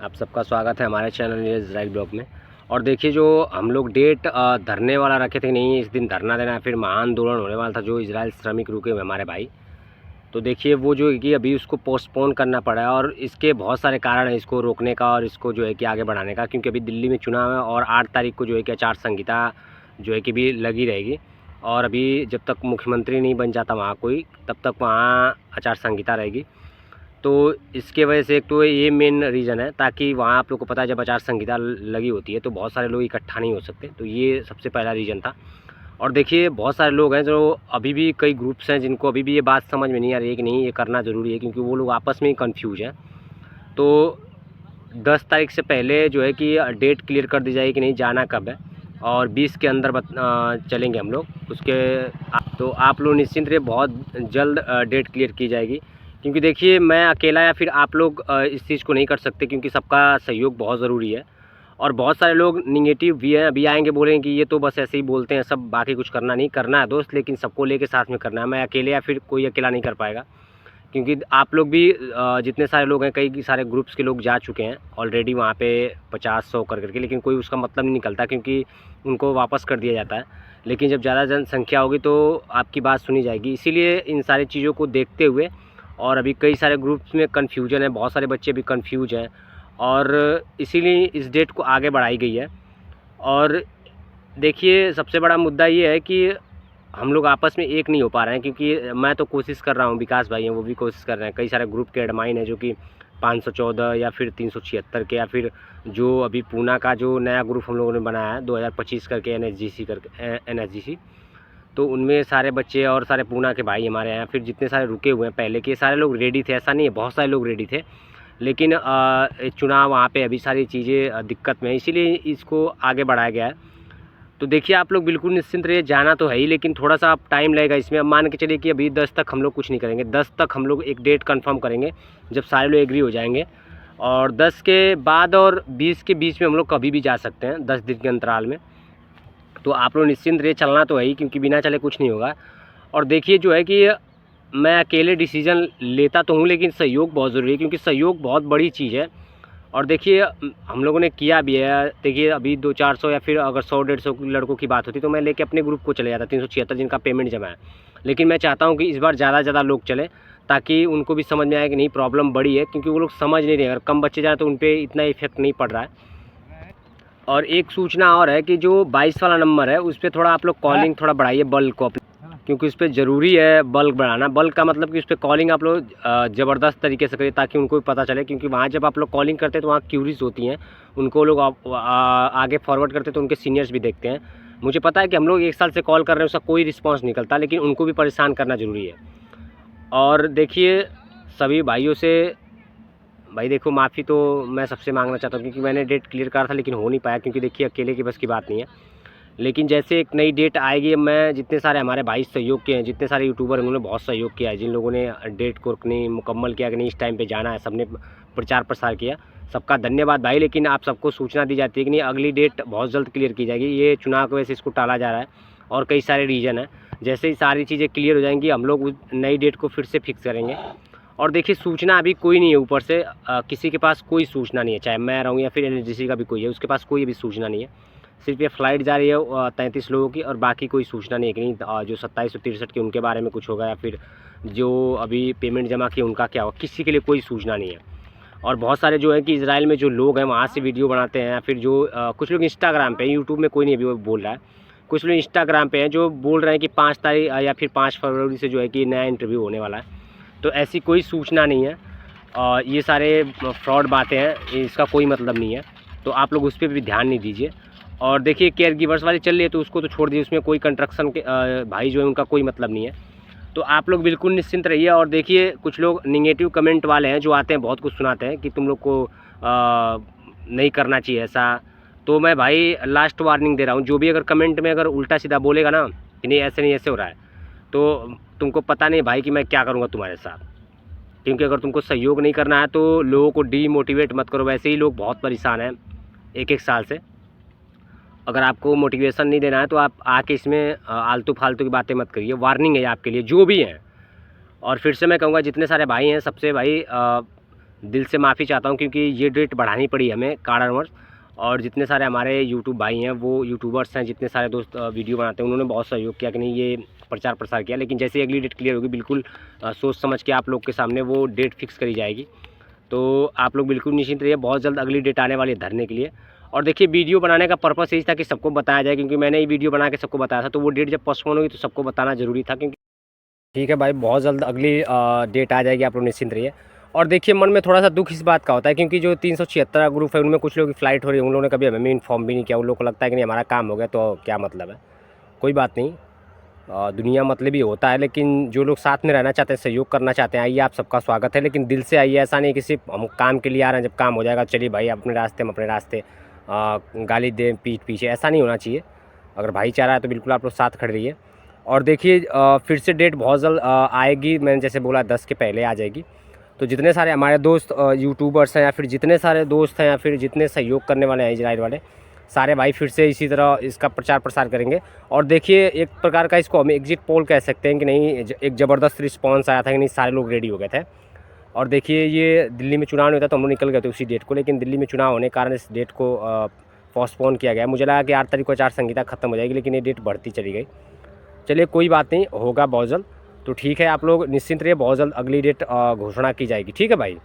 आप सबका स्वागत है हमारे चैनल इजराइल ब्लॉग में। और देखिए, जो हम लोग डेट धरने वाला रखे थे, नहीं इस दिन धरना देना है, फिर महान आंदोलन होने वाला था जो इजराइल श्रमिक रुके हुए हमारे भाई। तो देखिए वो जो है कि अभी उसको पोस्टपोन करना पड़ा है और इसके बहुत सारे कारण हैं इसको रोकने का और इसको जो है कि आगे बढ़ाने का, क्योंकि अभी दिल्ली में चुनाव है और 8 तारीख को जो है कि आचार संहिता जो है कि भी लगी रहेगी। और अभी जब तक मुख्यमंत्री नहीं बन जाता वहाँ कोई, तब तक वहाँ आचार संहिता रहेगी। तो इसके वजह से एक तो ये मेन रीज़न है, ताकि वहाँ आप लोग को पता है जब आचार संहिता लगी होती है तो बहुत सारे लोग इकट्ठा नहीं हो सकते, तो ये सबसे पहला रीज़न था। और देखिए बहुत सारे लोग हैं जो अभी भी, कई ग्रुप्स हैं जिनको अभी भी ये बात समझ में नहीं आ रही है कि नहीं ये करना ज़रूरी है, क्योंकि वो लोग आपस में ही कन्फ्यूज हैं। तो 10 तारीख से पहले जो है कि डेट क्लियर कर दी जाएगी कि नहीं जाना कब है, और 20 के अंदर चलेंगे हम लोग उसके। तो आप लोग निश्चिंत रहिए, बहुत जल्द डेट क्लियर की जाएगी। क्योंकि देखिए मैं अकेला या फिर आप लोग इस चीज़ को नहीं कर सकते, क्योंकि सबका सहयोग बहुत ज़रूरी है। और बहुत सारे लोग निगेटिव भी हैं, अभी आएंगे बोलेंगे कि ये तो बस ऐसे ही बोलते हैं सब, बाकी कुछ करना नहीं, करना है दोस्त, लेकिन सबको लेके साथ में करना है। मैं अकेले या फिर कोई अकेला नहीं कर पाएगा, क्योंकि आप लोग भी जितने सारे लोग हैं, कई सारे ग्रुप्स के लोग जा चुके हैं ऑलरेडी वहाँ पे 50-100 करके, लेकिन कोई उसका मतलब नहीं निकलता, क्योंकि उनको वापस कर दिया जाता है। लेकिन जब ज़्यादा जनसंख्या होगी तो आपकी बात सुनी जाएगी। इसीलिए इन सारी चीज़ों को देखते हुए, और अभी कई सारे ग्रुप्स में कन्फ्यूजन है, बहुत सारे बच्चे भी कन्फ्यूज हैं, और इसीलिए इस डेट को आगे बढ़ाई गई है। और देखिए सबसे बड़ा मुद्दा ये है कि हम लोग आपस में एक नहीं हो पा रहे हैं, क्योंकि मैं तो कोशिश कर रहा हूँ, विकास भाई हैं वो भी कोशिश कर रहे हैं, कई सारे ग्रुप के एडमाइन हैं जो कि 514 या फिर 376 के, या फिर जो अभी पूना का जो नया ग्रुप हम लोगों ने बनाया है 2025 करके, एनएसजीसी, तो उनमें सारे बच्चे और सारे पूना के भाई हमारे यहाँ, फिर जितने सारे रुके हुए हैं पहले के, सारे लोग रेडी थे। ऐसा नहीं है, बहुत सारे लोग रेडी थे, लेकिन चुनाव वहाँ पे अभी सारी चीज़ें दिक्कत में है, इसीलिए इसको आगे बढ़ाया गया है। तो देखिए आप लोग बिल्कुल निश्चिंत रहिए, जाना तो है ही, लेकिन थोड़ा सा टाइम लगेगा इसमें। अब मान के चलिए कि अभी 10 तक हम लोग कुछ नहीं करेंगे, 10 तक हम लोग एक डेट कंफर्म करेंगे जब सारे लोग एग्री हो जाएंगे। और 10 के बाद और 20 के बीच में हम लोग कभी भी जा सकते हैं, 10 दिन के अंतराल में। तो आप लोग निश्चिंत रहिए, चलना तो है ही, क्योंकि बिना चले कुछ नहीं होगा। और देखिए जो है कि मैं अकेले डिसीज़न लेता तो हूँ, लेकिन सहयोग बहुत ज़रूरी है, क्योंकि सहयोग बहुत बड़ी चीज़ है। और देखिए हम लोगों ने किया भी है। देखिए अभी 200-400 या फिर अगर 100-150 लड़कों की बात होती तो मैं लेके अपने ग्रुप को चले जाता, 376 जिनका पेमेंट जमा है। लेकिन मैं चाहता हूँ कि इस बार ज़्यादा से ज़्यादा लोग चलें, ताकि उनको भी समझ में आए कि नहीं प्रॉब्लम बड़ी है, क्योंकि वो लोग समझ नहीं रहे। अगर कम बच्चे जाए तो उन पर इतना इफेक्ट नहीं पड़ रहा है। और एक सूचना और है कि जो 22 वाला नंबर है उस पर थोड़ा आप लोग कॉलिंग थोड़ा बढ़ाइए, बल्क को, क्योंकि उस पर ज़रूरी है बल्क बढ़ाना। बल्क का मतलब कि उस पर कॉलिंग आप लोग ज़बरदस्त तरीके से करिए, ताकि उनको भी पता चले, क्योंकि वहाँ जब आप लोग कॉलिंग करते हैं तो वहाँ क्यूरीज होती हैं, उनको लोग आगे फॉरवर्ड करते हैं तो उनके सीनियर्स भी देखते हैं। मुझे पता है कि हम लोग 1 साल से कॉल कर रहे हैं, उसका कोई रिस्पॉन्स निकलता, लेकिन उनको भी परेशान करना ज़रूरी है। और देखिए सभी भाइयों से, भाई देखो माफ़ी तो मैं सबसे मांगना चाहता हूँ, क्योंकि मैंने डेट क्लियर करा था लेकिन हो नहीं पाया, क्योंकि देखिए अकेले की बस की बात नहीं है। लेकिन जैसे एक नई डेट आएगी, मैं जितने सारे हमारे भाई सहयोग किए हैं, जितने सारे यूट्यूबर उन्होंने बहुत सहयोग किया है, जिन लोगों ने डेट को नहीं मुकम्मल किया कि नहीं इस टाइम पे जाना है, सबने प्रचार प्रसार किया, सबका धन्यवाद भाई। लेकिन आप सबको सूचना दी जाती है कि नहीं अगली डेट बहुत जल्द क्लियर की जाएगी। ये चुनाव की वजह से इसको टाला जा रहा है, और कई सारे रीज़न हैं। जैसे ही सारी चीज़ें क्लियर हो जाएंगी हम लोग उस नई डेट को फिर से फिक्स करेंगे। और देखिए सूचना अभी कोई नहीं है ऊपर से, किसी के पास कोई सूचना नहीं है, चाहे मैं रहूँ या फिर एनएसजीसी का भी कोई है, उसके पास कोई भी सूचना नहीं है। सिर्फ ये फ़्लाइट जा रही है 33 लोगों की, और बाकी कोई सूचना नहीं है कि नहीं जो 2763 के उनके बारे में कुछ होगा, या फिर जो अभी पेमेंट जमा किए उनका क्या होगा, किसी के लिए कोई सूचना नहीं है। और बहुत सारे जो है कि इजराइल में जो लोग हैं वहाँ से वीडियो बनाते हैं, या फिर जो कुछ लोग इंस्टाग्राम पे, यूट्यूब में कोई नहीं अभी बोल रहा है, कुछ लोग इंस्टाग्राम पे हैं जो बोल रहे हैं कि 5 तारीख या फिर 5 फरवरी से जो है कि नया इंटरव्यू होने वाला है। तो ऐसी कोई सूचना नहीं है, और ये सारे फ्रॉड बातें हैं, इसका कोई मतलब नहीं है। तो आप लोग उस पर भी ध्यान नहीं दीजिए। और देखिए केयर गिवर्स वाली चल रही है तो उसको तो छोड़ दीजिए, उसमें कोई कंस्ट्रक्शन के भाई जो है उनका कोई मतलब नहीं है। तो आप लोग बिल्कुल निश्चिंत रहिए। और देखिए कुछ लोग निगेटिव कमेंट वाले हैं जो आते हैं, बहुत कुछ सुनाते हैं कि तुम लोग को नहीं करना चाहिए ऐसा। तो मैं भाई लास्ट वार्निंग दे रहा हूँ, जो भी अगर कमेंट में अगर उल्टा सीधा बोलेगा ना कि नहीं ऐसे नहीं ऐसे हो रहा है, तो तुमको पता नहीं भाई कि मैं क्या करूँगा तुम्हारे साथ। क्योंकि अगर तुमको सहयोग नहीं करना है तो लोगों को डीमोटिवेट मत करो, वैसे ही लोग बहुत परेशान हैं 1-1 साल से। अगर आपको मोटिवेशन नहीं देना है तो आप आके इसमें आलतू फालतू की बातें मत करिए। वार्निंग है आपके लिए जो भी हैं। और फिर से मैं कहूँगा जितने सारे भाई हैं सबसे भाई दिल से माफ़ी चाहता हूँ, क्योंकि ये डेट बढ़ानी पड़ी हमें कारणवश। और जितने सारे हमारे यूट्यूब भाई हैं, वो यूट्यूबर्स हैं, जितने सारे दोस्त वीडियो बनाते हैं, उन्होंने बहुत सहयोग किया कि नहीं ये प्रचार प्रसार किया। लेकिन जैसे ही अगली डेट क्लियर होगी, बिल्कुल सोच समझ के आप लोग के सामने वो डेट फिक्स करी जाएगी। तो आप लोग बिल्कुल निश्चिंत रहिए, बहुत जल्द अगली डेट आने वाली है धरने के लिए। और देखिए, वीडियो बनाने का पर्पस यही था कि सबको बताया जाए, क्योंकि मैंने ये वीडियो बना के सबको बताया था, तो वो डेट जब पोस्टपोन होगी तो सबको बताना ज़रूरी था। क्योंकि ठीक है भाई, बहुत जल्द अगली डेट आ जाएगी, आप लोग निश्चिंत रहिए। और देखिए, मन में थोड़ा सा दुख इस बात का होता है, क्योंकि जो 376 ग्रुप है, उनमें कुछ लोगों की फ़्लाइट हो रही है, उन लोगों ने कभी हमें इन्फॉर्म भी नहीं किया। उन लोगों को लगता है कि नहीं हमारा काम हो गया, तो क्या मतलब है। कोई बात नहीं, दुनिया मतलबी होता है, लेकिन जो लोग साथ में रहना चाहते हैं, सहयोग करना चाहते हैं, आइए, आप सबका स्वागत है। लेकिन दिल से आइए, ऐसा नहीं कि सिर्फ हम काम के लिए आ रहे हैं, जब काम हो जाएगा चलिए भाई अपने रास्ते, हम अपने रास्ते, गाली दें पीठ पीछे, ऐसा नहीं होना चाहिए। अगर भाईचारा है तो बिल्कुल आप लोग साथ खड़े रहिए। और देखिए, फिर से डेट बहुत जल्द आएगी, मैंने जैसे बोला 10 के पहले आ जाएगी। तो जितने सारे हमारे दोस्त यूट्यूबर्स हैं, या फिर जितने सारे दोस्त हैं, या फिर जितने सहयोग करने वाले हैं इजराइल वाले, सारे भाई फिर से इसी तरह इसका प्रचार प्रसार करेंगे। और देखिए, एक प्रकार का इसको हम एग्जिट पोल कह सकते हैं कि नहीं, एक ज़बरदस्त रिस्पांस आया था कि नहीं, सारे लोग रेडी हो गए थे। और देखिए, ये दिल्ली में चुनाव नहीं होता तो हम लोग निकल गए थे उसी डेट को, लेकिन दिल्ली में चुनाव होने के कारण इस डेट को पोस्टपोन किया गया। मुझे लगा कि 8 तारीख को आचार संहिता खत्म हो जाएगी, लेकिन ये डेट बढ़ती चली गई। चलिए कोई बात नहीं, होगा बहुत जल्द। तो ठीक है, आप लोग निश्चिंत रहिए, बहुत जल्द अगली डेट घोषणा की जाएगी। ठीक है भाई।